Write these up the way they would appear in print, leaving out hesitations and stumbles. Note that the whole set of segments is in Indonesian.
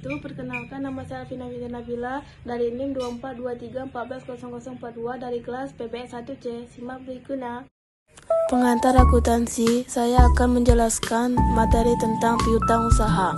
wabarakatuh. Perkenalkan, nama saya Alvina Nabila dari NIM 2423140042 dari kelas PPS 1C. Simak berikutnya. Pengantar akuntansi, saya akan menjelaskan materi tentang piutang usaha.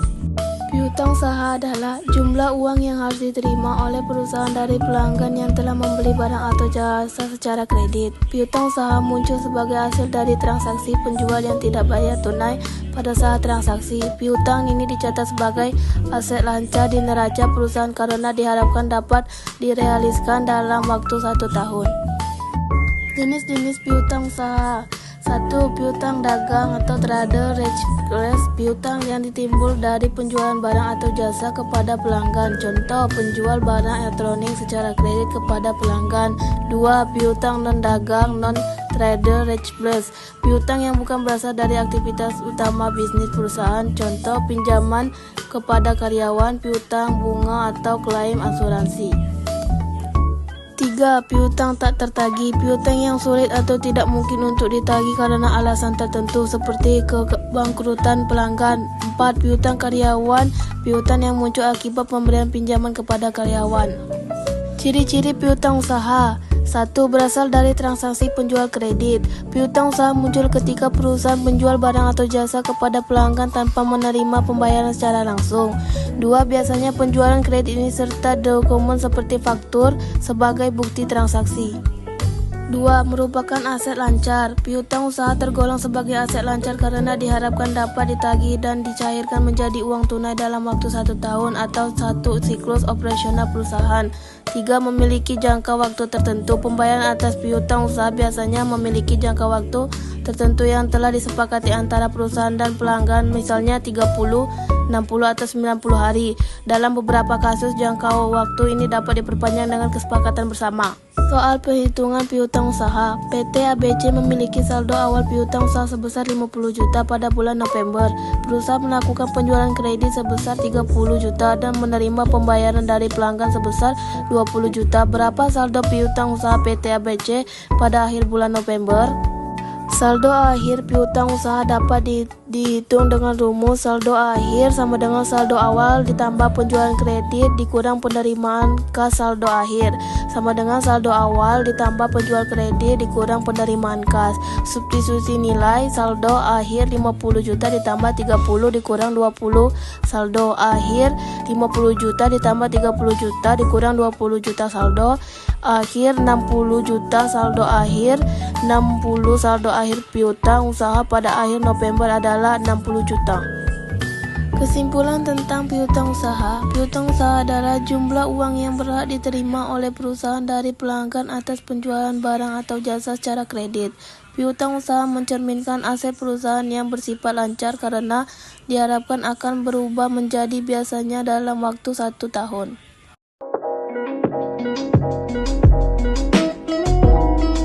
Piutang usaha adalah jumlah uang yang harus diterima oleh perusahaan dari pelanggan yang telah membeli barang atau jasa secara kredit. Piutang usaha muncul sebagai hasil dari transaksi penjual yang tidak bayar tunai pada saat transaksi. Piutang ini dicatat sebagai aset lancar di neraca perusahaan karena diharapkan dapat direalisasikan dalam waktu 1 tahun. Jenis-jenis piutang usaha. 1. Piutang dagang atau trade receivables, piutang yang ditimbul dari penjualan barang atau jasa kepada pelanggan. Contoh, penjual barang elektronik secara kredit kepada pelanggan. 2. Piutang non-dagang non-trade receivables, piutang yang bukan berasal dari aktivitas utama bisnis perusahaan. Contoh, pinjaman kepada karyawan, piutang bunga atau klaim asuransi. 3. Piutang tak tertagih, piutang yang sulit atau tidak mungkin untuk ditagih karena alasan tertentu seperti kebangkrutan pelanggan. 4. Piutang karyawan, piutang yang muncul akibat pemberian pinjaman kepada karyawan. Ciri-ciri piutang usaha. 1. Berasal dari transaksi penjual kredit. Piutang usaha muncul ketika perusahaan menjual barang atau jasa kepada pelanggan tanpa menerima pembayaran secara langsung. 2. Biasanya penjualan kredit ini serta dokumen seperti faktur sebagai bukti transaksi. 2. Merupakan aset lancar. Piutang usaha tergolong sebagai aset lancar karena diharapkan dapat ditagih dan dicairkan menjadi uang tunai dalam waktu 1 tahun atau 1 siklus operasional perusahaan. 3. Memiliki jangka waktu tertentu. Pembayaran atas piutang usaha biasanya memiliki jangka waktu tertentu yang telah disepakati antara perusahaan dan pelanggan, misalnya 30, 60 atau 90 hari. Dalam beberapa kasus, jangka waktu ini dapat diperpanjang dengan kesepakatan bersama. Soal perhitungan piutang usaha, PT ABC memiliki saldo awal piutang usaha sebesar 50 juta pada bulan November. Perusahaan melakukan penjualan kredit sebesar 30 juta dan menerima pembayaran dari pelanggan sebesar 20 juta. Berapa saldo piutang usaha PT ABC pada akhir bulan November? Saldo akhir piutang usaha dapat dihitung dengan rumus saldo akhir sama dengan saldo awal ditambah penjualan kredit dikurang penerimaan kas saldo akhir sama dengan saldo awal ditambah penjual kredit dikurang penerimaan kas. Substitusi nilai saldo akhir 50 juta ditambah 30 dikurang 20, saldo akhir 50 juta ditambah 30 juta dikurang 20 juta, saldo akhir 60 juta, saldo akhir 60, saldo akhir piutang usaha pada akhir November adalah 60 juta. Kesimpulan tentang piutang usaha. Piutang usaha adalah jumlah uang yang berhak diterima oleh perusahaan dari pelanggan atas penjualan barang atau jasa secara kredit. Piutang usaha mencerminkan aset perusahaan yang bersifat lancar karena diharapkan akan berubah menjadi biasanya dalam waktu 1 tahun.